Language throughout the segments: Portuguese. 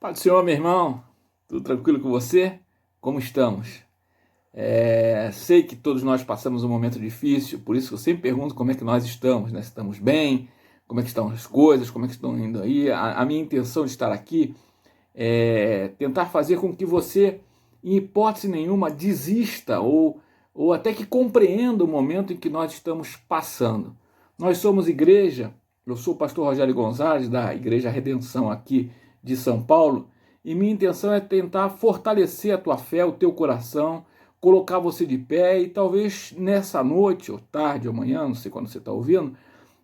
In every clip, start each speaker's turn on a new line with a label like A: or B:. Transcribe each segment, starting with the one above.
A: Pai do Senhor, meu irmão, tudo tranquilo com você? Como estamos? Sei que todos nós passamos um momento difícil, por isso que eu sempre pergunto como é que nós estamos, né? Se estamos bem, como é que estão as coisas, como é que estão indo aí. A minha intenção de estar aqui é tentar fazer com que você, em hipótese nenhuma, desista ou até que compreenda o momento em que nós estamos passando. Nós somos igreja, eu sou o pastor Rogério Gonzalez, da Igreja Redenção aqui de São Paulo, e minha intenção é tentar fortalecer a tua fé, o teu coração, colocar você de pé e talvez nessa noite, ou tarde, ou amanhã, não sei quando você está ouvindo,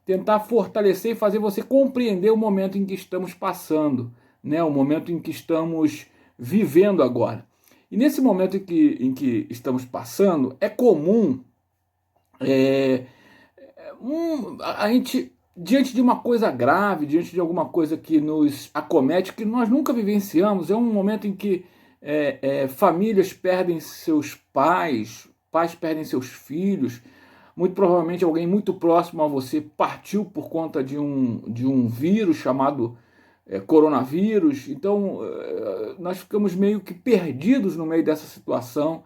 A: tentar fortalecer e fazer você compreender o momento em que estamos passando, né? O momento em que estamos vivendo agora. E nesse momento em que estamos passando, é comum a gente, diante de uma coisa grave, diante de alguma coisa que nos acomete, que nós nunca vivenciamos, é um momento em que famílias perdem seus pais, pais perdem seus filhos, muito provavelmente alguém muito próximo a você partiu por conta de um vírus chamado coronavírus. Então nós ficamos meio que perdidos no meio dessa situação.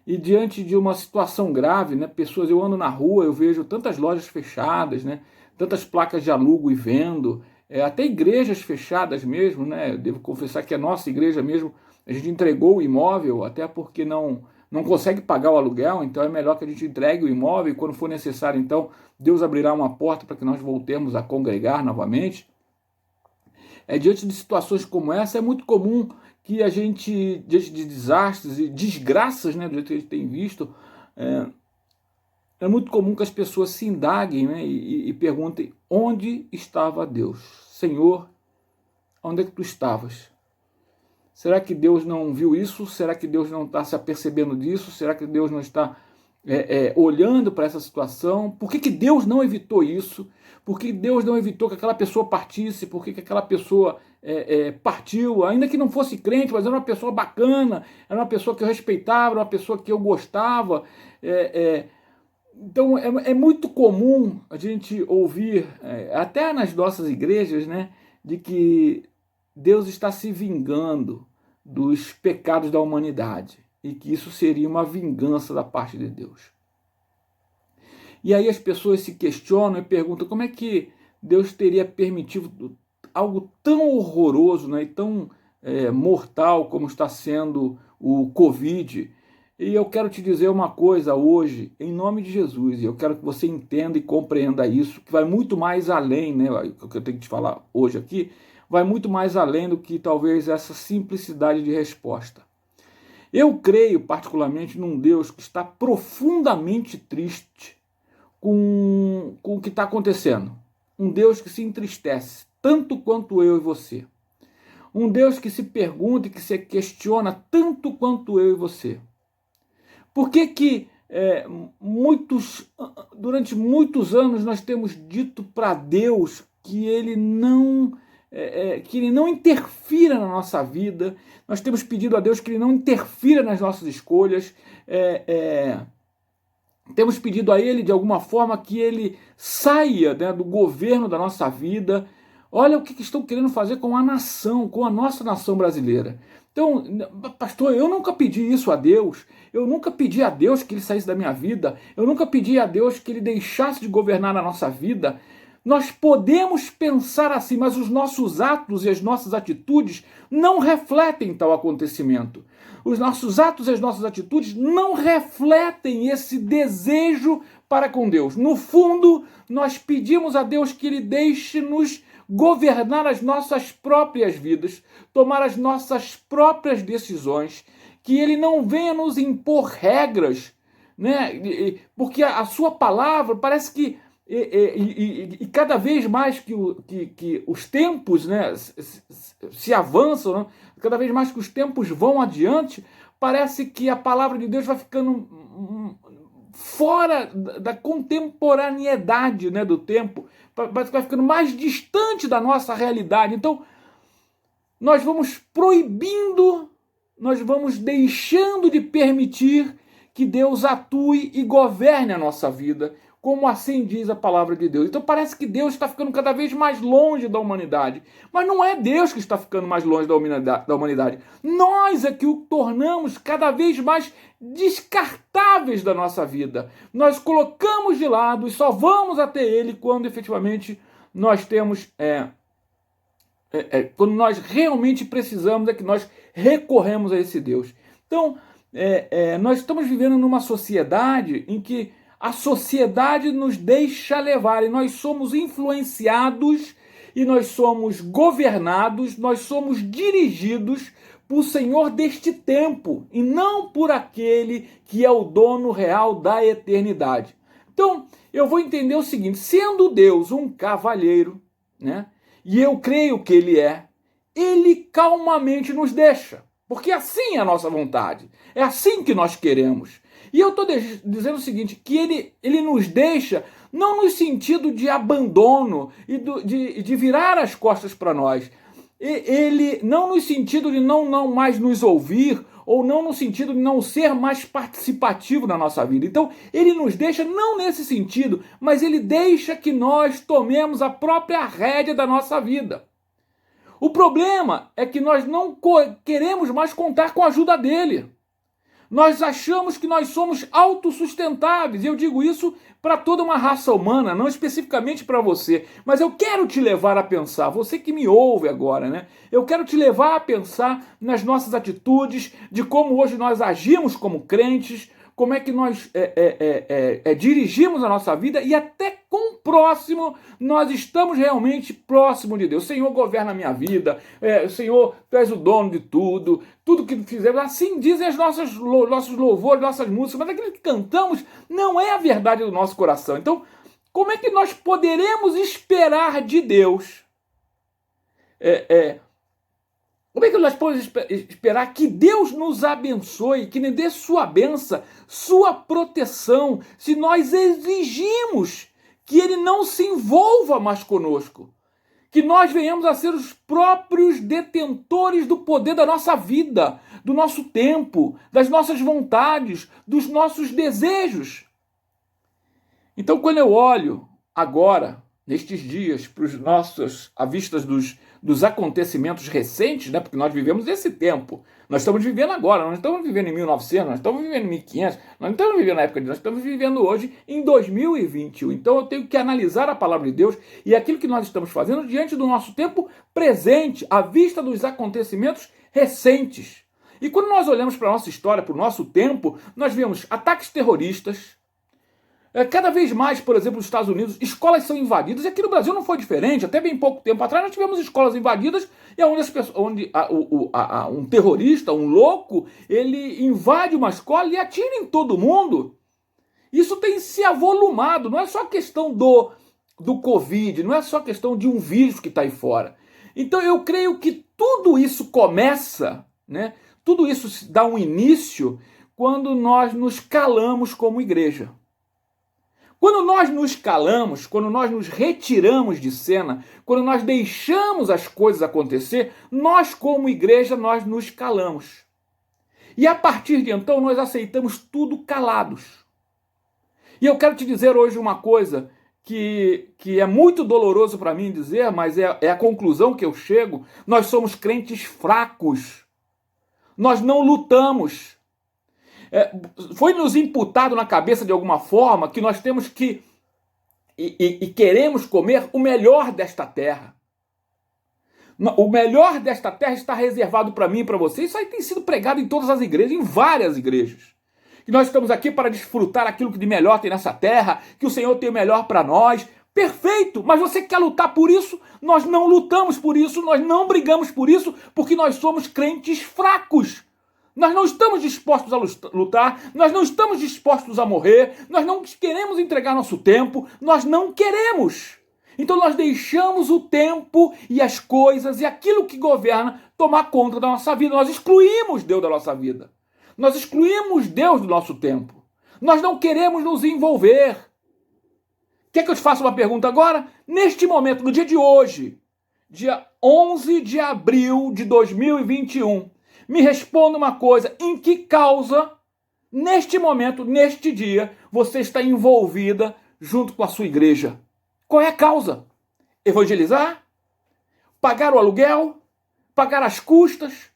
A: E diante de uma situação grave, né, pessoas, eu ando na rua, eu vejo tantas lojas fechadas, né, tantas placas de alugo e vendo, até igrejas fechadas mesmo, né, eu devo confessar que a nossa igreja mesmo, a gente entregou o imóvel, até porque não consegue pagar o aluguel, então é melhor que a gente entregue o imóvel e quando for necessário, então, Deus abrirá uma porta para que nós voltemos a congregar novamente. Diante de situações como essa, é muito comum que a gente, diante de desastres e desgraças, né, do jeito que a gente tem visto, é muito comum que as pessoas se indaguem, né, e perguntem: onde estava Deus? Senhor, onde é que tu estavas? Será que Deus não viu isso? Será que Deus não está se apercebendo disso? Será que Deus não está olhando para essa situação? Por que Deus não evitou isso? Por que Deus não evitou que aquela pessoa partisse? Por que aquela pessoa partiu? Ainda que não fosse crente, mas era uma pessoa bacana, era uma pessoa que eu respeitava, era uma pessoa que eu gostava. Então é muito comum a gente ouvir, até nas nossas igrejas, né, de que Deus está se vingando dos pecados da humanidade e que isso seria uma vingança da parte de Deus. E aí as pessoas se questionam e perguntam como é que Deus teria permitido algo tão horroroso, né, e tão mortal como está sendo o Covid. E eu quero te dizer uma coisa hoje, em nome de Jesus, e eu quero que você entenda e compreenda isso, que vai muito mais além, né, o que eu tenho que te falar hoje aqui, vai muito mais além do que talvez essa simplicidade de resposta. Eu creio particularmente num Deus que está profundamente triste com o que está acontecendo. Um Deus que se entristece, tanto quanto eu e você. Um Deus que se pergunta e que se questiona tanto quanto eu e você. Por que durante muitos anos nós temos dito para Deus que Ele não interfira na nossa vida? Nós temos pedido a Deus que Ele não interfira nas nossas escolhas. Temos pedido a Ele, de alguma forma, que Ele saia, né, do governo da nossa vida. Olha o que estão querendo fazer com a nação, com a nossa nação brasileira. Então, pastor, eu nunca pedi isso a Deus. Eu nunca pedi a Deus que Ele saísse da minha vida. Eu nunca pedi a Deus que Ele deixasse de governar a nossa vida. Nós podemos pensar assim, mas os nossos atos e as nossas atitudes não refletem tal acontecimento. Os nossos atos e as nossas atitudes não refletem esse desejo para com Deus. No fundo, nós pedimos a Deus que Ele deixe-nos governar as nossas próprias vidas, tomar as nossas próprias decisões, que Ele não venha nos impor regras, né? Porque a sua palavra parece que e cada vez mais que os tempos, né, se avançam, né, cada vez mais que os tempos vão adiante, parece que a palavra de Deus vai ficando fora da contemporaneidade, né, do tempo, parece que vai ficando mais distante da nossa realidade. Então, nós vamos proibindo, nós vamos deixando de permitir que Deus atue e governe a nossa vida. como assim diz a palavra de Deus. Então parece que Deus está ficando cada vez mais longe da humanidade. Mas não é Deus que está ficando mais longe da humanidade. Nós é que o tornamos cada vez mais descartáveis da nossa vida. Nós colocamos de lado e só vamos até Ele quando efetivamente nós temos... quando nós realmente precisamos, é que nós recorremos a esse Deus. Então, nós estamos vivendo numa sociedade em que a sociedade nos deixa levar, e nós somos influenciados, e nós somos governados, nós somos dirigidos por Senhor deste tempo, e não por aquele que é o dono real da eternidade. Então, eu vou entender o seguinte, sendo Deus um cavalheiro, né? E eu creio que ele calmamente nos deixa, porque assim é a nossa vontade, é assim que nós queremos. E eu estou dizendo o seguinte, que ele nos deixa não no sentido de abandono e de virar as costas para nós, ele não no sentido de não mais nos ouvir, ou não no sentido de não ser mais participativo na nossa vida. Então, ele nos deixa não nesse sentido, mas ele deixa que nós tomemos a própria rédea da nossa vida. O problema é que nós não queremos mais contar com a ajuda dele. Nós achamos que nós somos autossustentáveis, e eu digo isso para toda uma raça humana, não especificamente para você, mas eu quero te levar a pensar, você que me ouve agora, né? Eu quero te levar a pensar nas nossas atitudes, de como hoje nós agimos como crentes, como é que nós dirigimos a nossa vida e até com o próximo nós estamos realmente próximo de Deus. Senhor, governa a minha vida, Senhor, Tu és o dono de tudo, tudo que fizemos, assim dizem os nossos louvores, nossas músicas, mas aquilo que cantamos não é a verdade do nosso coração. Então, como é que nós poderemos esperar de Deus? Como é que nós podemos esperar que Deus nos abençoe, que nos dê sua bênção, sua proteção, se nós exigimos que Ele não se envolva mais conosco? Que nós venhamos a ser os próprios detentores do poder da nossa vida, do nosso tempo, das nossas vontades, dos nossos desejos. Então, quando eu olho agora, nestes dias, para os nossos, à vista dos acontecimentos recentes, né? Porque nós vivemos esse tempo, nós estamos vivendo agora, nós estamos vivendo em 1900, nós estamos vivendo em 1500, nós não estamos vivendo na época de nós estamos vivendo hoje em 2021. Então eu tenho que analisar a palavra de Deus e aquilo que nós estamos fazendo diante do nosso tempo presente, à vista dos acontecimentos recentes. E quando nós olhamos para a nossa história, para o nosso tempo, nós vemos ataques terroristas. Cada vez mais, por exemplo, nos Estados Unidos, escolas são invadidas, e aqui no Brasil não foi diferente. Até bem pouco tempo atrás nós tivemos escolas invadidas, e onde um terrorista, um louco, ele invade uma escola e atira em todo mundo. Isso tem se avolumado, não é só questão do Covid, não é só questão de um vírus que está aí fora. Então eu creio que tudo isso começa, né? Tudo isso dá um início quando nós nos calamos como igreja. Quando nós nos calamos, quando nós nos retiramos de cena, quando nós deixamos as coisas acontecer, nós como igreja, nós nos calamos. E a partir de então, nós aceitamos tudo calados. E eu quero te dizer hoje uma coisa que é muito doloroso para mim dizer, mas é a conclusão que eu chego. Nós somos crentes fracos. Nós não lutamos. Foi nos imputado na cabeça de alguma forma que nós temos que e queremos comer o melhor desta terra. O melhor desta terra está reservado para mim e para você. Isso aí tem sido pregado em todas as igrejas, em várias igrejas. Que nós estamos aqui para desfrutar aquilo que de melhor tem nessa terra, que o Senhor tem o melhor para nós. Perfeito, mas você quer lutar por isso? Nós não lutamos por isso, nós não brigamos por isso, porque nós somos crentes fracos. Nós não estamos dispostos a lutar, nós não estamos dispostos a morrer, nós não queremos entregar nosso tempo, nós não queremos. Então nós deixamos o tempo e as coisas e aquilo que governa tomar conta da nossa vida. Nós excluímos Deus da nossa vida. Nós excluímos Deus do nosso tempo. Nós não queremos nos envolver. Quer que eu te faça uma pergunta agora? Neste momento, no dia de hoje, dia 11 de abril de 2021, me responda uma coisa, em que causa, neste momento, neste dia, você está envolvida junto com a sua igreja? Qual é a causa? Evangelizar? Pagar o aluguel? Pagar as custas?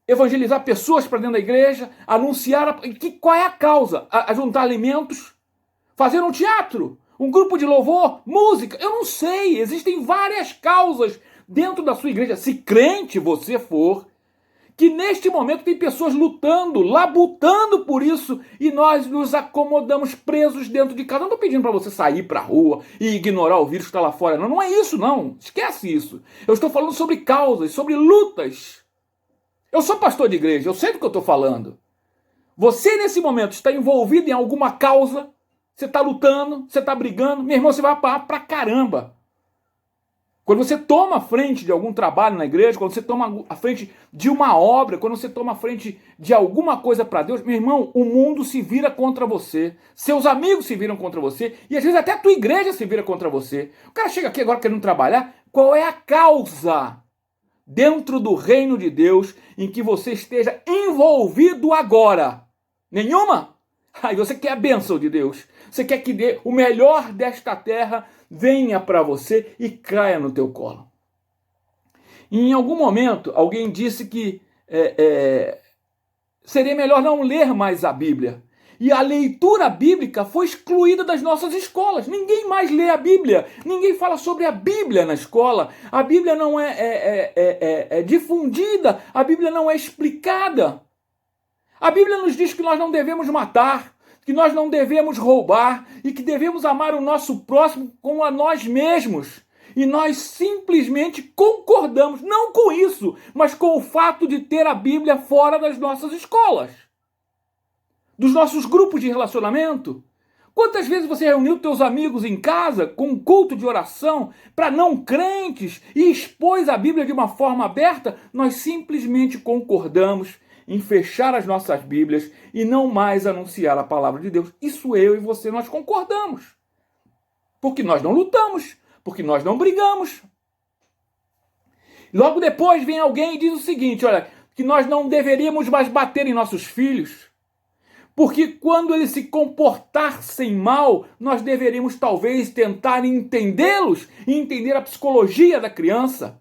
A: Evangelizar pessoas para dentro da igreja? Anunciar? Qual é a causa? A juntar alimentos? Fazer um teatro? Um grupo de louvor? Música? Eu não sei. Existem várias causas dentro da sua igreja. Se crente você for, que neste momento tem pessoas lutando, labutando por isso, e nós nos acomodamos presos dentro de casa. Não estou pedindo para você sair para a rua e ignorar o vírus que está lá fora. Não, não é isso, não. Esquece isso. Eu estou falando sobre causas, sobre lutas. Eu sou pastor de igreja, eu sei do que eu estou falando. Você, nesse momento, está envolvido em alguma causa, você está lutando, você está brigando, meu irmão, você vai apanhar pra caramba. Quando você toma a frente de algum trabalho na igreja, quando você toma a frente de uma obra, quando você toma a frente de alguma coisa para Deus, meu irmão, o mundo se vira contra você, seus amigos se viram contra você, e às vezes até a tua igreja se vira contra você. O cara chega aqui agora querendo trabalhar, qual é a causa dentro do reino de Deus em que você esteja envolvido agora? Nenhuma? Aí você quer a bênção de Deus, você quer que o melhor desta terra venha para você e caia no teu colo. E em algum momento, alguém disse que seria melhor não ler mais a Bíblia. E a leitura bíblica foi excluída das nossas escolas. Ninguém mais lê a Bíblia. Ninguém fala sobre a Bíblia na escola. A Bíblia não é difundida. A Bíblia não é explicada. A Bíblia nos diz que nós não devemos matar, que nós não devemos roubar e que devemos amar o nosso próximo como a nós mesmos. E nós simplesmente concordamos, não com isso, mas com o fato de ter a Bíblia fora das nossas escolas, dos nossos grupos de relacionamento. Quantas vezes você reuniu teus amigos em casa com um culto de oração para não crentes e expôs a Bíblia de uma forma aberta? Nós simplesmente concordamos em fechar as nossas Bíblias e não mais anunciar a palavra de Deus. Isso eu e você, nós concordamos. Porque nós não lutamos, porque nós não brigamos. Logo depois vem alguém e diz o seguinte, olha, que nós não deveríamos mais bater em nossos filhos, porque quando eles se comportassem mal, nós deveríamos talvez tentar entendê-los e entender a psicologia da criança.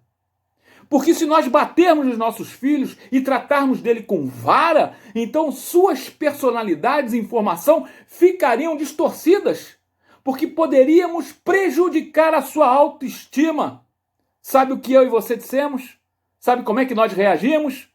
A: Porque se nós batermos nos nossos filhos e tratarmos dele com vara, então suas personalidades e informação ficariam distorcidas, porque poderíamos prejudicar a sua autoestima. Sabe o que eu e você dissemos? Sabe como é que nós reagimos?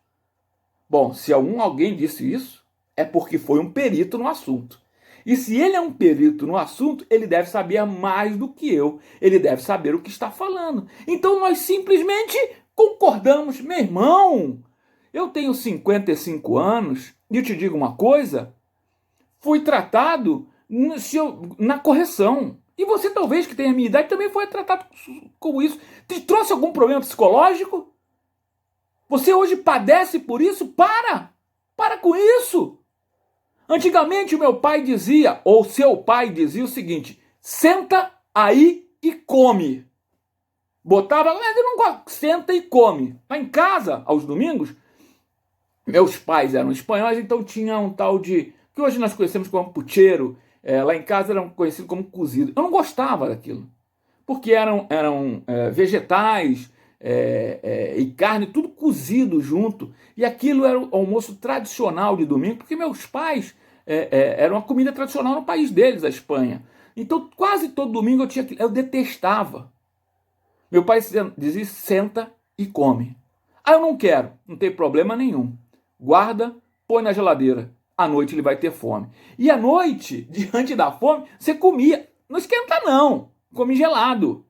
A: Bom, se alguém disse isso, é porque foi um perito no assunto. E se ele é um perito no assunto, ele deve saber mais do que eu. Ele deve saber o que está falando. Então nós simplesmente concordamos. Meu irmão, eu tenho 55 anos e eu te digo uma coisa, fui tratado na correção. E você talvez que tenha a minha idade também foi tratado como isso. Te trouxe algum problema psicológico? Você hoje padece por isso? Para com isso. Antigamente o meu pai dizia, ou seu pai dizia o seguinte, senta aí e come. Botava, mas eu não gosto, senta e come. Lá em casa, aos domingos, meus pais eram espanhóis, então tinha um tal de, que hoje nós conhecemos como pucheiro, lá em casa eram conhecidos como cozido. Eu não gostava daquilo, porque eram vegetais e carne, tudo cozido junto. E aquilo era o almoço tradicional de domingo, porque meus pais era uma comida tradicional no país deles, a Espanha. Então quase todo domingo eu detestava. Meu pai dizia, senta e come. Ah, eu não quero, não tem problema nenhum. Guarda, põe na geladeira. À noite ele vai ter fome. E à noite, diante da fome, você comia. Não esquenta não, come gelado.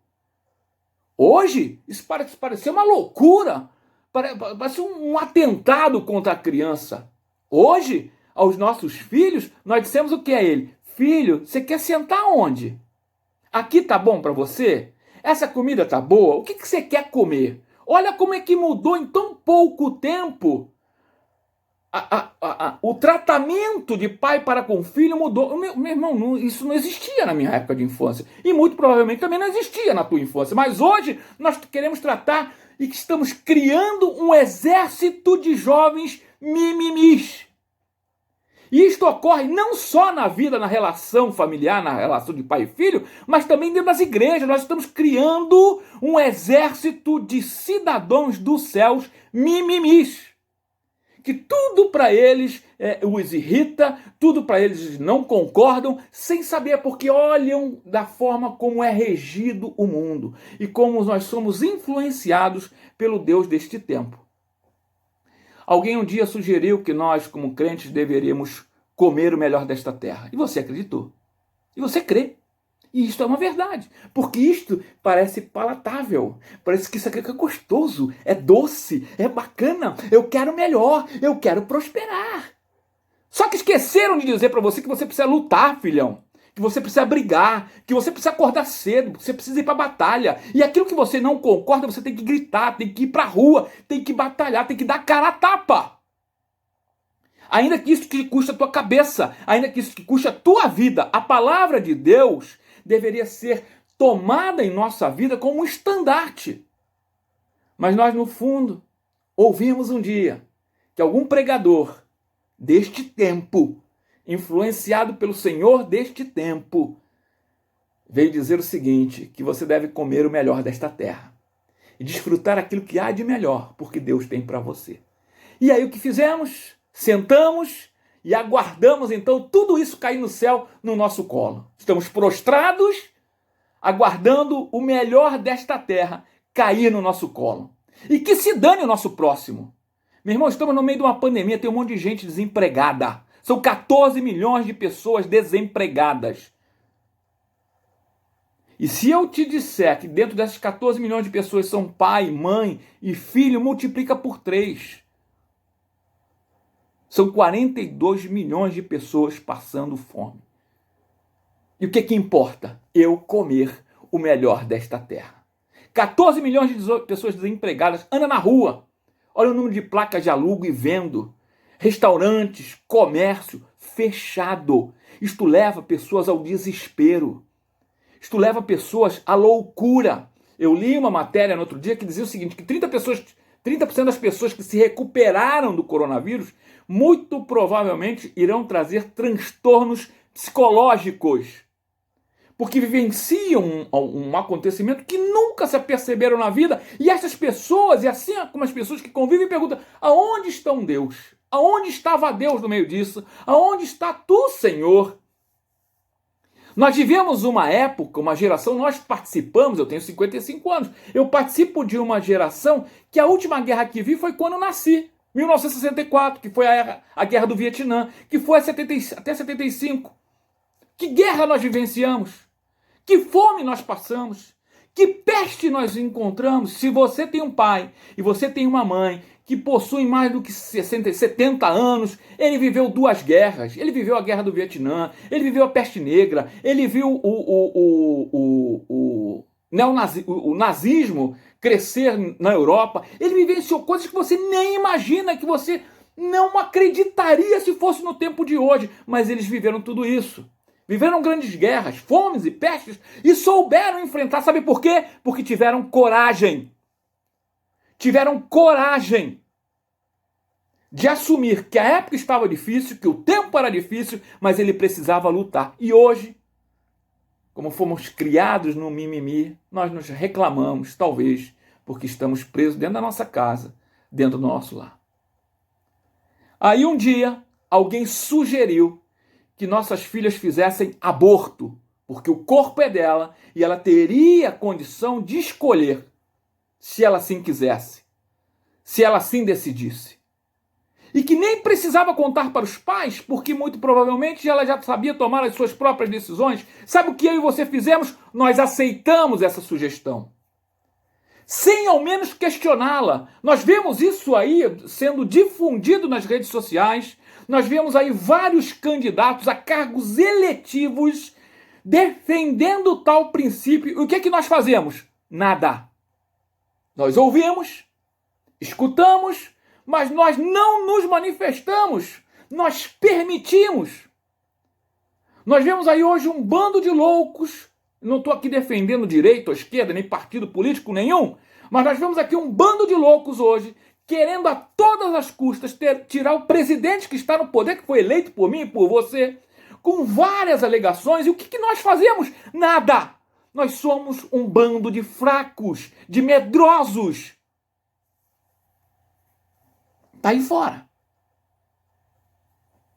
A: Hoje, isso parece parecer uma loucura. Parece um atentado contra a criança. Hoje, aos nossos filhos, nós dissemos o que a ele? Filho, você quer sentar onde? Aqui tá bom para você? Essa comida tá boa? O que você quer comer? Olha como é que mudou em tão pouco tempo. O tratamento de pai para com filho mudou. Meu irmão, isso não existia na minha época de infância. E muito provavelmente também não existia na tua infância. Mas hoje nós queremos tratar e que estamos criando um exército de jovens mimimis. E isto ocorre não só na vida, na relação familiar, na relação de pai e filho, mas também dentro das igrejas. Nós estamos criando um exército de cidadãos dos céus mimimis, que tudo para eles os irrita, tudo para eles não concordam, sem saber, porque olham da forma como é regido o mundo e como nós somos influenciados pelo Deus deste tempo. Alguém um dia sugeriu que nós, como crentes, deveríamos comer o melhor desta terra. E você acreditou. E você crê. E isto é uma verdade. Porque isto parece palatável. Parece que isso aqui é gostoso, é doce, é bacana. Eu quero melhor, eu quero prosperar. Só que esqueceram de dizer para você que você precisa lutar, filhão. Que você precisa brigar, que você precisa acordar cedo, que você precisa ir para a batalha. E aquilo que você não concorda, você tem que gritar, tem que ir para a rua, tem que batalhar, tem que dar cara a tapa. Ainda que isso te custe a tua cabeça, ainda que isso te custe a tua vida, a palavra de Deus deveria ser tomada em nossa vida como um estandarte. Mas nós, no fundo, ouvimos um dia que algum pregador deste tempo, influenciado pelo Senhor deste tempo, veio dizer o seguinte, que você deve comer o melhor desta terra e desfrutar aquilo que há de melhor, porque Deus tem para você. E aí o que fizemos? Sentamos e aguardamos então tudo isso cair no céu no nosso colo. Estamos prostrados, aguardando o melhor desta terra cair no nosso colo. E que se dane o nosso próximo. Meu irmão, estamos no meio de uma pandemia, tem um monte de gente desempregada. São 14 milhões de pessoas desempregadas. E se eu te disser que dentro dessas 14 milhões de pessoas são pai, mãe e filho, multiplica por 3. São 42 milhões de pessoas passando fome. E o que importa? Eu comer o melhor desta terra. 14 milhões de pessoas desempregadas andam na rua. Olha o número de placas de alugo e vendo. Restaurantes, comércio fechado. Isto leva pessoas ao desespero. Isto leva pessoas à loucura. Eu li uma matéria no outro dia que dizia o seguinte, que 30% das pessoas que se recuperaram do coronavírus muito provavelmente irão trazer transtornos psicológicos. Porque vivenciam um acontecimento que nunca se aperceberam na vida. E essas pessoas, e assim como as pessoas que convivem, perguntam, aonde está Deus? Aonde estava Deus no meio disso? Aonde está tu, Senhor? Nós vivemos uma época, uma geração, nós participamos, eu tenho 55 anos, eu participo de uma geração que a última guerra que vi foi quando eu nasci, 1964, que foi a guerra do Vietnã, que foi até 75. Que guerra nós vivenciamos? Que fome nós passamos? Que peste nós encontramos? Se você tem um pai e você tem uma mãe que possuem mais do que 70 anos, ele viveu 2 guerras, ele viveu a guerra do Vietnã, ele viveu a peste negra, ele viu o nazismo crescer na Europa, ele vivenciou coisas que você nem imagina, que você não acreditaria se fosse no tempo de hoje, mas eles viveram tudo isso. Viveram grandes guerras, fomes e pestes e souberam enfrentar. Sabe por quê? Porque tiveram coragem. Tiveram coragem de assumir que a época estava difícil, que o tempo era difícil, mas ele precisava lutar. E hoje, como fomos criados no mimimi, nós nos reclamamos, talvez, porque estamos presos dentro da nossa casa, dentro do nosso lar. Aí um dia, alguém sugeriu que nossas filhas fizessem aborto, porque o corpo é dela e ela teria condição de escolher se ela assim quisesse, se ela assim decidisse. E que nem precisava contar para os pais, porque muito provavelmente ela já sabia tomar as suas próprias decisões. Sabe o que eu e você fizemos? Nós aceitamos essa sugestão, sem ao menos questioná-la. Nós vemos isso aí sendo difundido nas redes sociais. Nós vemos aí vários candidatos a cargos eletivos defendendo tal princípio. E o que é que nós fazemos? Nada. Nós ouvimos, escutamos, mas nós não nos manifestamos. Nós permitimos. Nós vemos aí hoje um bando de loucos. Não estou aqui defendendo direita ou esquerda, nem partido político nenhum, mas nós vemos aqui um bando de loucos hoje querendo a todas as custas tirar o presidente que está no poder, que foi eleito por mim e por você, com várias alegações. E o que nós fazemos? Nada! Nós somos um bando de fracos, de medrosos. Está aí fora.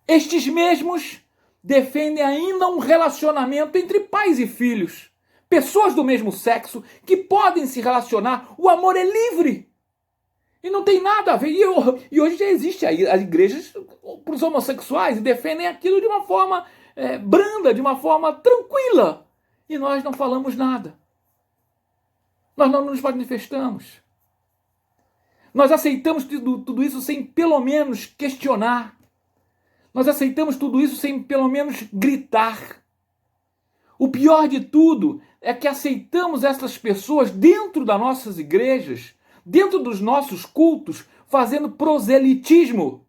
A: Estes mesmos defendem ainda um relacionamento entre pais e filhos. Pessoas do mesmo sexo que podem se relacionar. O amor é livre. E não tem nada a ver. E hoje já existe aí as igrejas para os homossexuais e defendem aquilo de uma forma branda, de uma forma tranquila. E nós não falamos nada. Nós não nos manifestamos. Nós aceitamos tudo isso sem pelo menos questionar. Nós aceitamos tudo isso sem pelo menos gritar. O pior de tudo é que aceitamos essas pessoas dentro das nossas igrejas, dentro dos nossos cultos, fazendo proselitismo.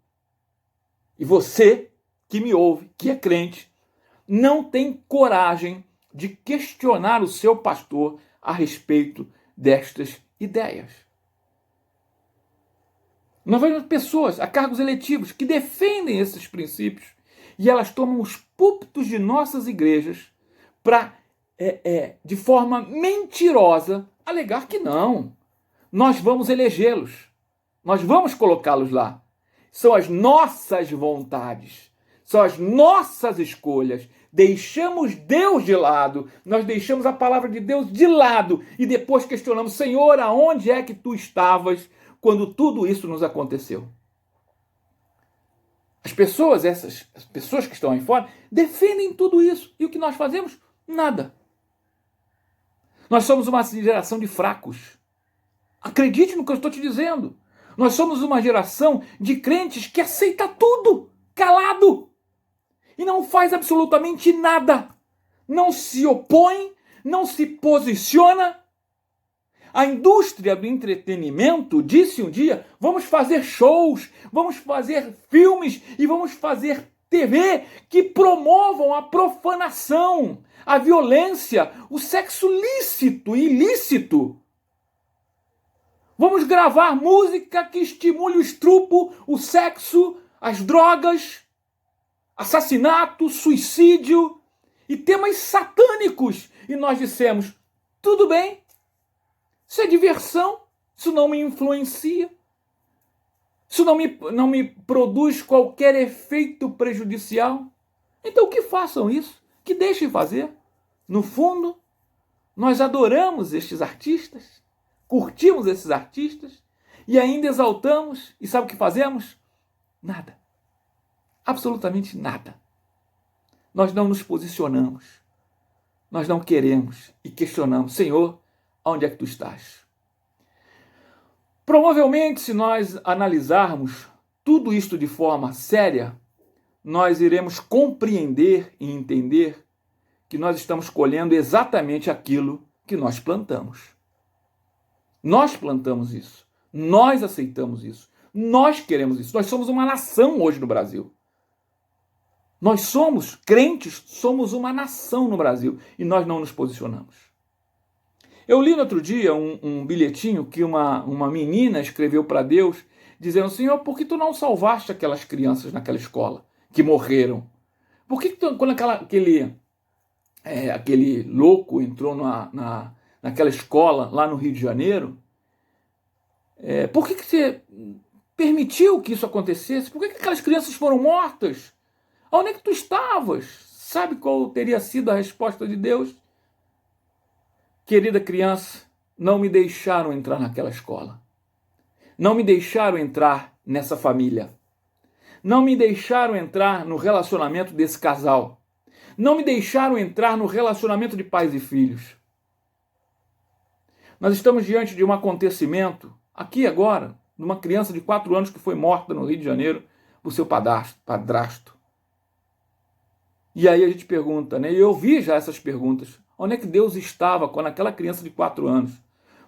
A: E você que me ouve, que é crente, não tem coragem de questionar o seu pastor a respeito destas ideias. Nós vemos pessoas a cargos eletivos que defendem esses princípios e elas tomam os púlpitos de nossas igrejas para, de forma mentirosa, alegar que não. Nós vamos elegê-los. Nós vamos colocá-los lá. São as nossas vontades. São as nossas escolhas. Deixamos Deus de lado. Nós deixamos a palavra de Deus de lado. E depois questionamos, Senhor, aonde é que tu estavas quando tudo isso nos aconteceu? As pessoas que estão aí fora, defendem tudo isso. E o que nós fazemos? Nada. Nós somos uma geração de fracos. Acredite no que eu estou te dizendo. Nós somos uma geração de crentes que aceita tudo, calado. E não faz absolutamente nada. Não se opõe, não se posiciona. A indústria do entretenimento disse um dia, vamos fazer shows, vamos fazer filmes e vamos fazer TV que promovam a profanação, a violência, o sexo lícito e ilícito. Vamos gravar música que estimule o estupro, o sexo, as drogas, assassinato, suicídio e temas satânicos. E nós dissemos, tudo bem, isso é diversão, isso não me influencia, isso não me produz qualquer efeito prejudicial. Então que façam isso, que deixem fazer. No fundo, nós adoramos estes artistas, curtimos esses artistas e ainda exaltamos. E sabe o que fazemos? Nada. Absolutamente nada. Nós não nos posicionamos. Nós não queremos e questionamos. Senhor, onde é que tu estás? Provavelmente, se nós analisarmos tudo isto de forma séria, nós iremos compreender e entender que nós estamos colhendo exatamente aquilo que nós plantamos. Nós plantamos isso. Nós aceitamos isso. Nós queremos isso. Nós somos uma nação hoje no Brasil. Nós somos crentes, somos uma nação no Brasil e nós não nos posicionamos. Eu li no outro dia um bilhetinho que uma menina escreveu para Deus dizendo, Senhor, por que tu não salvaste aquelas crianças naquela escola que morreram? Por que quando aquele louco entrou naquela escola lá no Rio de Janeiro, por que você permitiu que isso acontecesse? Por que aquelas crianças foram mortas? Onde é que tu estavas? Sabe qual teria sido a resposta de Deus? Querida criança, não me deixaram entrar naquela escola. Não me deixaram entrar nessa família. Não me deixaram entrar no relacionamento desse casal. Não me deixaram entrar no relacionamento de pais e filhos. Nós estamos diante de um acontecimento, aqui agora, de uma criança de 4 anos que foi morta no Rio de Janeiro por seu padrasto. E aí a gente pergunta, né? E eu vi já essas perguntas. Onde é que Deus estava quando aquela criança de 4 anos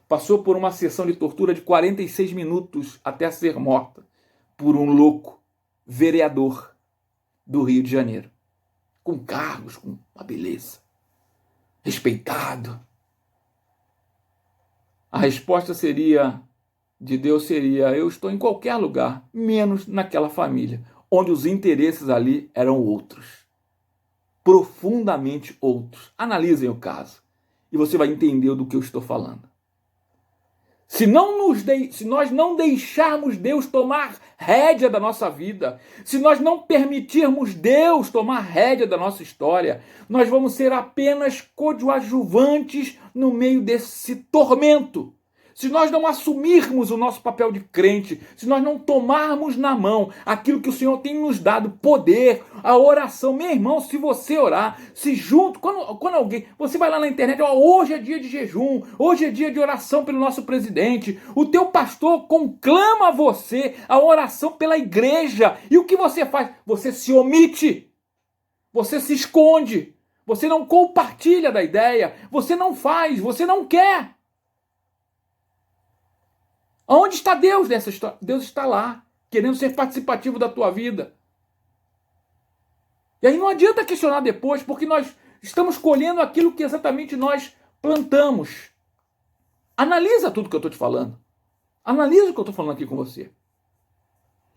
A: passou por uma sessão de tortura de 46 minutos até ser morta por um louco vereador do Rio de Janeiro, com cargos, com uma beleza, respeitado? A resposta seria, de Deus seria: eu estou em qualquer lugar, menos naquela família, onde os interesses ali eram outros, profundamente outros. Analisem o caso e você vai entender do que eu estou falando. Se nós não deixarmos Deus tomar rédea da nossa vida, se nós não permitirmos Deus tomar rédea da nossa história, nós vamos ser apenas coadjuvantes no meio desse tormento. Se nós não assumirmos o nosso papel de crente, se nós não tomarmos na mão aquilo que o Senhor tem nos dado, poder, a oração, meu irmão, se você orar, se junto, quando alguém, você vai lá na internet, ó, hoje é dia de jejum, hoje é dia de oração pelo nosso presidente, o teu pastor conclama você a oração pela igreja, e o que você faz? Você se omite, você se esconde, você não compartilha da ideia, você não faz, você não quer. Onde está Deus nessa história? Deus está lá, querendo ser participativo da tua vida. E aí não adianta questionar depois, porque nós estamos colhendo aquilo que exatamente nós plantamos. Analisa tudo que eu estou te falando. Analisa o que eu estou falando aqui com você.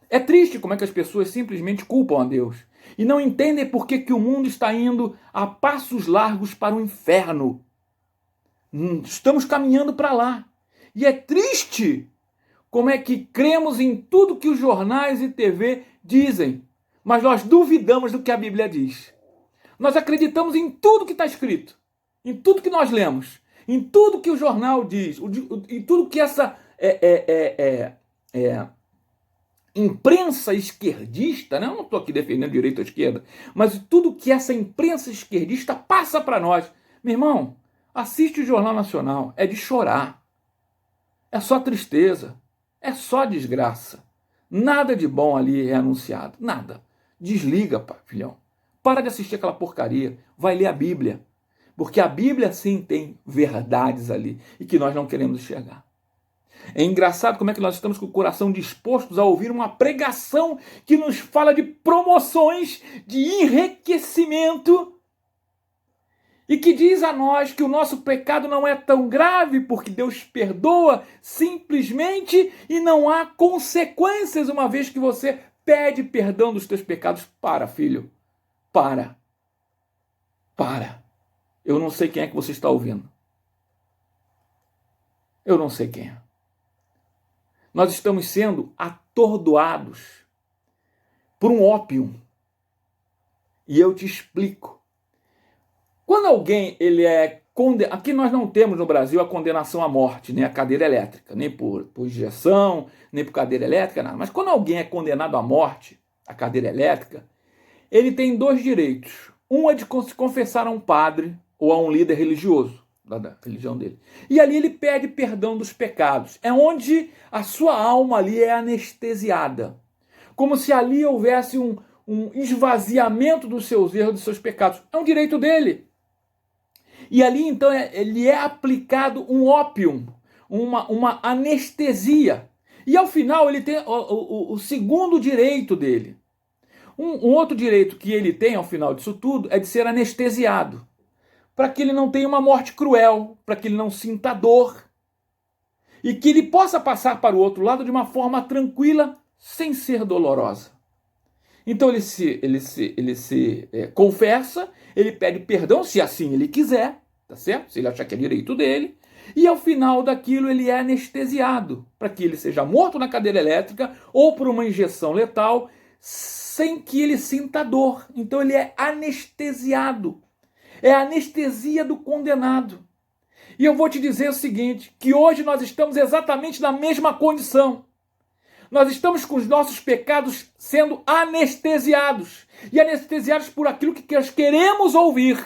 A: É triste como é que as pessoas simplesmente culpam a Deus e não entendem por que o mundo está indo a passos largos para o inferno. Estamos caminhando para lá. E é triste como é que cremos em tudo que os jornais e TV dizem, mas nós duvidamos do que a Bíblia diz. Nós acreditamos em tudo que está escrito, em tudo que nós lemos, em tudo que o jornal diz, em tudo que essa imprensa esquerdista, né? Eu não estou aqui defendendo direita ou esquerda, mas tudo que essa imprensa esquerdista passa para nós. Meu irmão, assiste o Jornal Nacional, é de chorar. É só tristeza, é só desgraça. Nada de bom ali é anunciado, nada. Desliga, filhão. Para de assistir aquela porcaria, vai ler a Bíblia. Porque a Bíblia sim tem verdades ali e que nós não queremos enxergar. É engraçado como é que nós estamos com o coração dispostos a ouvir uma pregação que nos fala de promoções, de enriquecimento, e que diz a nós que o nosso pecado não é tão grave porque Deus perdoa simplesmente e não há consequências uma vez que você pede perdão dos teus pecados. Para, filho. Para. Eu não sei quem é que você está ouvindo. Eu não sei quem é. Nós estamos sendo atordoados por um ópio. E eu te explico. Quando alguém ele é condenado, aqui nós não temos no Brasil a condenação à morte, nem a cadeira elétrica, nem por injeção, nem por cadeira elétrica, nada. Mas quando alguém é condenado à morte, a cadeira elétrica, ele tem dois direitos. Um é de se confessar a um padre ou a um líder religioso da religião dele. E ali ele pede perdão dos pecados. É onde a sua alma ali é anestesiada. Como se ali houvesse um esvaziamento dos seus erros, dos seus pecados. É um direito dele. E ali, então, ele é aplicado um ópium, uma anestesia. E, ao final, ele tem o segundo direito dele. Um outro direito que ele tem, ao final disso tudo, é de ser anestesiado. Para que ele não tenha uma morte cruel, para que ele não sinta dor. E que ele possa passar para o outro lado de uma forma tranquila, sem ser dolorosa. Então ele se confessa, ele pede perdão, se assim ele quiser, tá certo? Se ele achar que é direito dele. E ao final daquilo ele é anestesiado, para que ele seja morto na cadeira elétrica ou por uma injeção letal, sem que ele sinta dor. Então ele é anestesiado. É a anestesia do condenado. E eu vou te dizer o seguinte, que hoje nós estamos exatamente na mesma condição. Nós estamos com os nossos pecados sendo anestesiados. E anestesiados por aquilo que nós queremos ouvir.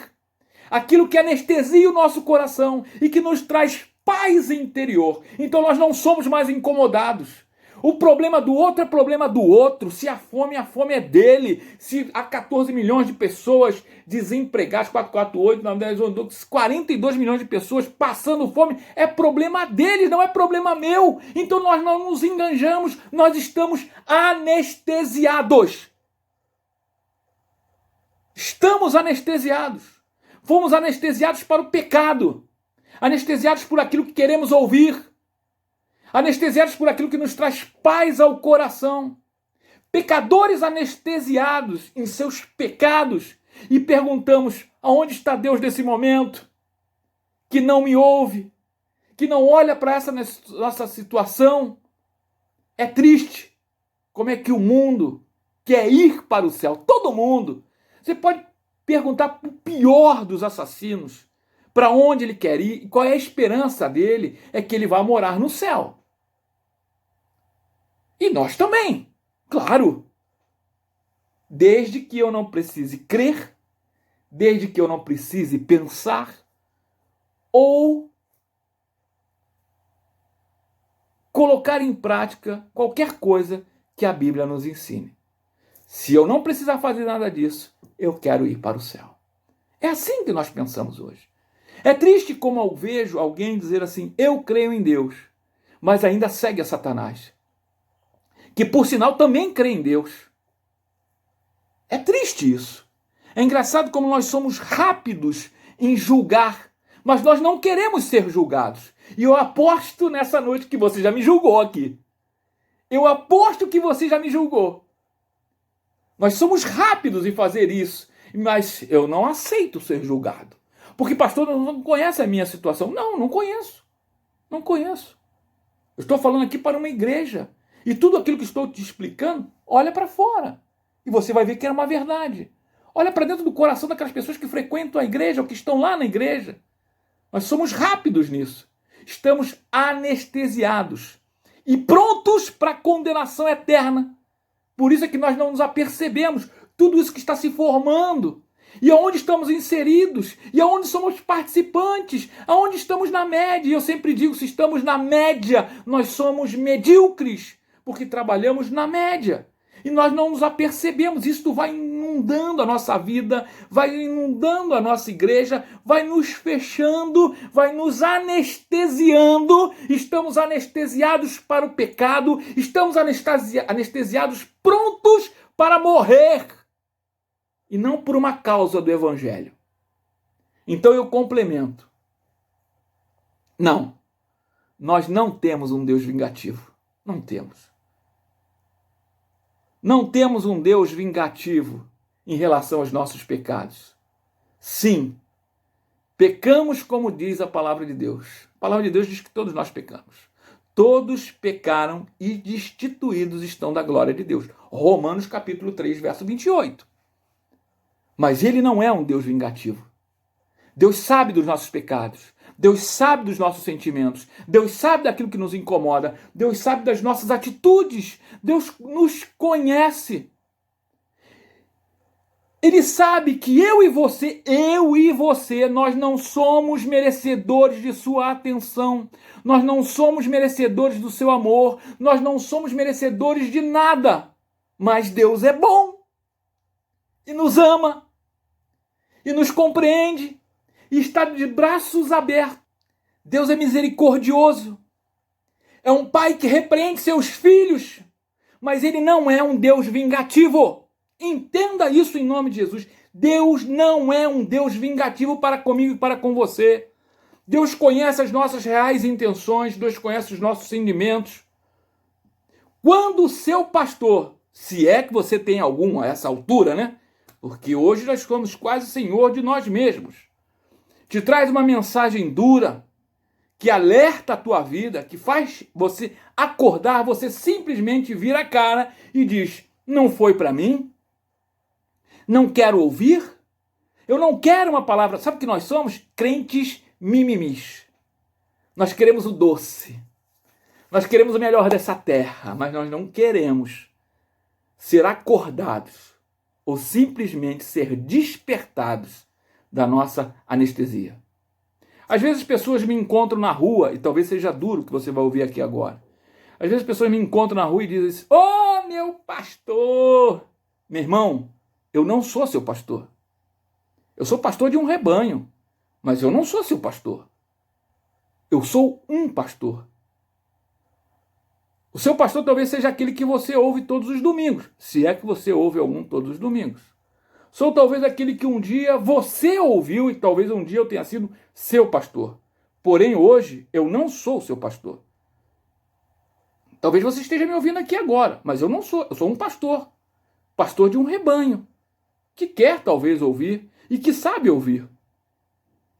A: Aquilo que anestesia o nosso coração e que nos traz paz interior. Então nós não somos mais incomodados. O problema do outro é problema do outro. Se a fome é dele. Se há 14 milhões de pessoas desempregadas, 448, 42 milhões de pessoas passando fome, é problema deles, não é problema meu. Então nós não nos enganjamos, nós estamos anestesiados. Estamos anestesiados. Fomos anestesiados para o pecado. Anestesiados por aquilo que queremos ouvir. Anestesiados por aquilo que nos traz paz ao coração. Pecadores anestesiados em seus pecados e perguntamos: aonde está Deus nesse momento? Que não me ouve, que não olha para essa nossa situação. É triste. Como é que o mundo quer ir para o céu? Todo mundo. Você pode perguntar para o pior dos assassinos para onde ele quer ir e qual é a esperança dele. É que ele vai morar no céu. E nós também, claro. Desde que eu não precise crer, desde que eu não precise pensar ou colocar em prática qualquer coisa que a Bíblia nos ensine. Se eu não precisar fazer nada disso, eu quero ir para o céu. É assim que nós pensamos hoje. É triste como eu vejo alguém dizer assim: eu creio em Deus, mas ainda segue a Satanás, que por sinal também crê em Deus. É triste isso. É engraçado como nós somos rápidos em julgar, mas nós não queremos ser julgados. E eu aposto nessa noite que você já me julgou aqui. Eu aposto que você já me julgou. Nós somos rápidos em fazer isso, mas eu não aceito ser julgado. Porque, pastor, não conhece a minha situação. Não, não conheço. Não conheço. Eu estou falando aqui para uma igreja. E tudo aquilo que estou te explicando, olha para fora. E você vai ver que era uma verdade. Olha para dentro do coração daquelas pessoas que frequentam a igreja ou que estão lá na igreja. Nós somos rápidos nisso. Estamos anestesiados e prontos para a condenação eterna. Por isso é que nós não nos apercebemos tudo isso que está se formando. E aonde estamos inseridos, e aonde somos participantes, aonde estamos na média. E eu sempre digo, se estamos na média, nós somos medíocres, porque trabalhamos na média. E nós não nos apercebemos. Isto vai inundando a nossa vida, vai inundando a nossa igreja, vai nos fechando, vai nos anestesiando. Estamos anestesiados para o pecado, estamos anestesiados prontos para morrer. E não por uma causa do evangelho. Então eu complemento. Não, nós não temos um Deus vingativo. Não temos. Não temos um Deus vingativo em relação aos nossos pecados. Sim, pecamos como diz a palavra de Deus. A palavra de Deus diz que todos nós pecamos. Todos pecaram e destituídos estão da glória de Deus. Romanos capítulo 3, verso 28. Mas ele não é um Deus vingativo. Deus sabe dos nossos pecados. Deus sabe dos nossos sentimentos. Deus sabe daquilo que nos incomoda. Deus sabe das nossas atitudes. Deus nos conhece. Ele sabe que eu e você, nós não somos merecedores de sua atenção. Nós não somos merecedores do seu amor. Nós não somos merecedores de nada. Mas Deus é bom. E nos ama. E nos compreende. E está de braços abertos. Deus é misericordioso. É um pai que repreende seus filhos. Mas ele não é um Deus vingativo. Entenda isso em nome de Jesus. Deus não é um Deus vingativo para comigo e para com você. Deus conhece as nossas reais intenções. Deus conhece os nossos sentimentos. Quando o seu pastor, se é que você tem algum a essa altura, né? Porque hoje nós somos quase senhor de nós mesmos. Te traz uma mensagem dura, que alerta a tua vida, que faz você acordar, você simplesmente vira a cara e diz: não foi para mim, não quero ouvir, eu não quero uma palavra. Sabe o que nós somos? Crentes mimimis. Nós queremos o doce, nós queremos o melhor dessa terra, mas nós não queremos ser acordados ou simplesmente ser despertados da nossa anestesia. Às vezes as pessoas me encontram na rua, e talvez seja duro o que você vai ouvir aqui agora. Às vezes as pessoas me encontram na rua e dizem assim: ô, meu pastor! Meu irmão, eu não sou seu pastor. Eu sou pastor de um rebanho, mas eu não sou seu pastor. Eu sou um pastor. O seu pastor talvez seja aquele que você ouve todos os domingos, se é que você ouve algum todos os domingos. Sou talvez aquele que um dia você ouviu e talvez um dia eu tenha sido seu pastor. Porém, hoje, eu não sou seu pastor. Talvez você esteja me ouvindo aqui agora, mas eu não sou. Eu sou um pastor. Pastor de um rebanho. Que quer talvez ouvir e que sabe ouvir.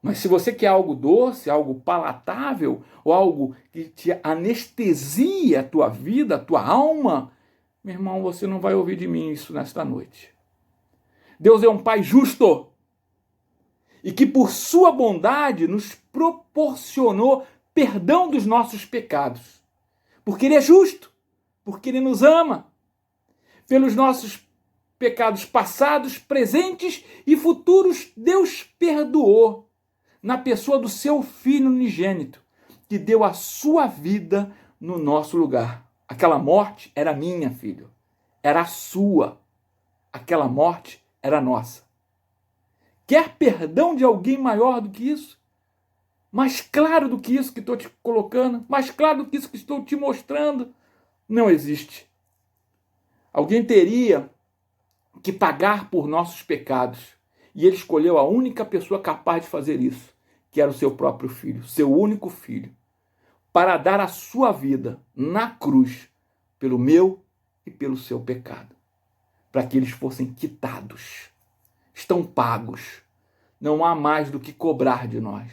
A: Mas se você quer algo doce, algo palatável, ou algo que te anestesia a tua vida, a tua alma, meu irmão, você não vai ouvir de mim isso nesta noite. Deus é um Pai justo e que por sua bondade nos proporcionou perdão dos nossos pecados. Porque Ele é justo, porque Ele nos ama, pelos nossos pecados passados, presentes e futuros, Deus perdoou na pessoa do seu Filho unigênito, que deu a sua vida no nosso lugar. Aquela morte era minha, filho. Era a sua. Aquela morte era nossa. Quer perdão de alguém maior do que isso? Mais claro do que isso que estou te colocando? Mais claro do que isso que estou te mostrando? Não existe. Alguém teria que pagar por nossos pecados. E Ele escolheu a única pessoa capaz de fazer isso, que era o seu próprio filho, seu único filho, para dar a sua vida na cruz pelo meu e pelo seu pecado, para que eles fossem quitados. Estão pagos. Não há mais do que cobrar de nós.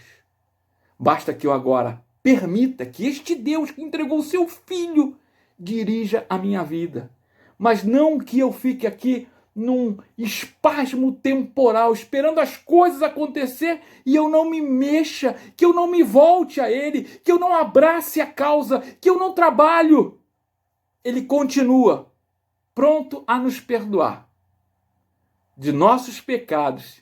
A: Basta que eu agora permita que este Deus que entregou o seu filho dirija a minha vida, mas não que eu fique aqui num espasmo temporal, esperando as coisas acontecer e eu não me mexa, que eu não me volte a Ele, que eu não abrace a causa, que eu não trabalho. Ele continua pronto a nos perdoar de nossos pecados.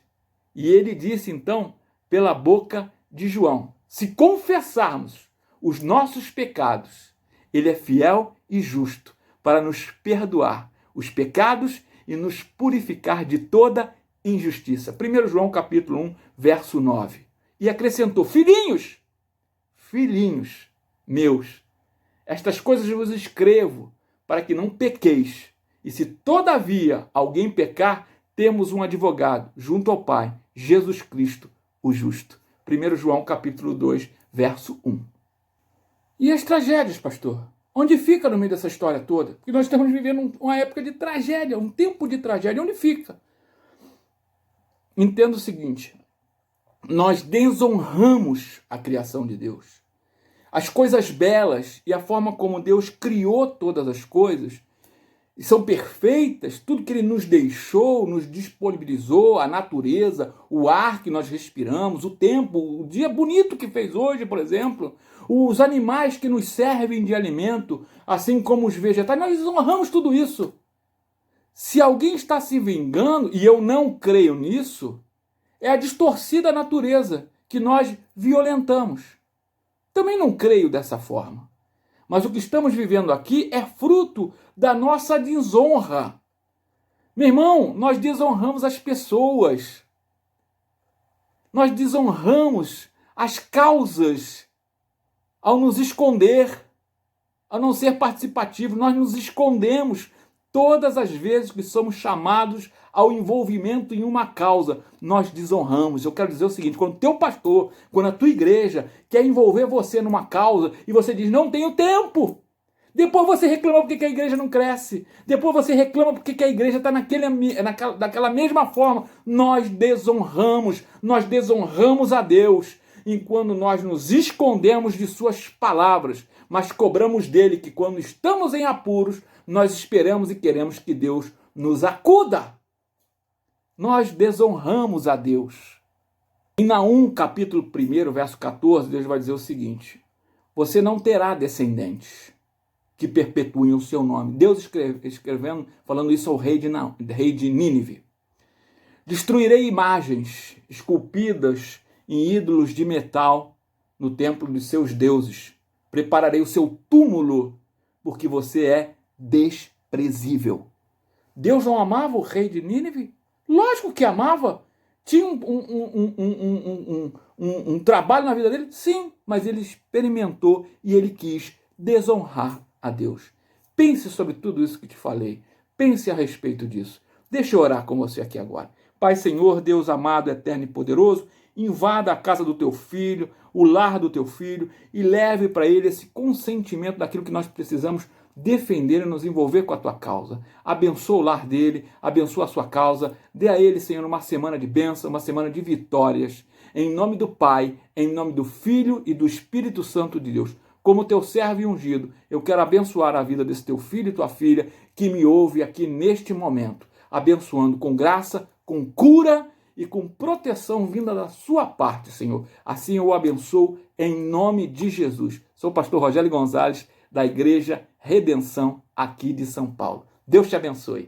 A: E Ele disse então, pela boca de João, se confessarmos os nossos pecados, Ele é fiel e justo para nos perdoar os pecados e nos purificar de toda injustiça. 1 João capítulo 1, verso 9. E acrescentou, filhinhos meus, estas coisas eu vos escrevo para que não pequeis. E se todavia alguém pecar, temos um advogado junto ao Pai, Jesus Cristo, o justo. 1 João capítulo 2, verso 1. E as tragédias, pastor? Onde fica no meio dessa história toda? Porque nós estamos vivendo uma época de tragédia, um tempo de tragédia. Onde fica? Entenda o seguinte, nós desonramos a criação de Deus. As coisas belas e a forma como Deus criou todas as coisas são perfeitas, tudo que Ele nos deixou, nos disponibilizou, a natureza, o ar que nós respiramos, o tempo, o dia bonito que fez hoje, por exemplo, os animais que nos servem de alimento, assim como os vegetais, nós honramos tudo isso. Se alguém está se vingando, e eu não creio nisso, é a distorcida natureza que nós violentamos. Também não creio dessa forma. Mas o que estamos vivendo aqui é fruto da nossa desonra. Meu irmão, nós desonramos as pessoas. Nós desonramos as causas ao nos esconder, ao não ser participativo. Nós nos escondemos todas as vezes que somos chamados ao envolvimento em uma causa. Nós desonramos. Eu quero dizer o seguinte, quando o teu pastor, quando a tua igreja quer envolver você numa causa e você diz, não tenho tempo. Depois você reclama porque a igreja não cresce. Depois você reclama porque a igreja está daquela mesma forma. Nós desonramos a Deus. Enquanto nós nos escondemos de suas palavras, mas cobramos dele que quando estamos em apuros, nós esperamos e queremos que Deus nos acuda. Nós desonramos a Deus. Em Naum, capítulo 1, verso 14, Deus vai dizer o seguinte, você não terá descendentes que perpetuem o seu nome. Deus escrevendo, falando isso ao rei de Nínive. Destruirei imagens esculpidas em ídolos de metal no templo de seus deuses. Prepararei o seu túmulo, porque você é desprezível. Deus não amava o rei de Nínive? Lógico que amava. Tinha um trabalho na vida dele? Sim, mas ele experimentou e ele quis desonrar a Deus. Pense sobre tudo isso que te falei. Pense a respeito disso. Deixa eu orar com você aqui agora. Pai, Senhor, Deus amado, eterno e poderoso, invada a casa do teu filho, o lar do teu filho e leve para ele esse consentimento daquilo que nós precisamos defender e nos envolver com a tua causa. Abençoa o lar dele, abençoa a sua causa, dê a ele, Senhor, uma semana de bênção, uma semana de vitórias. Em nome do Pai, em nome do Filho e do Espírito Santo de Deus. Como teu servo e ungido, eu quero abençoar a vida desse teu filho e tua filha que me ouve aqui neste momento, abençoando com graça, com cura e com proteção vinda da sua parte, Senhor. Assim eu o abençoo em nome de Jesus. Sou o pastor Rogério Gonzalez, da Igreja Redenção aqui de São Paulo. Deus te abençoe.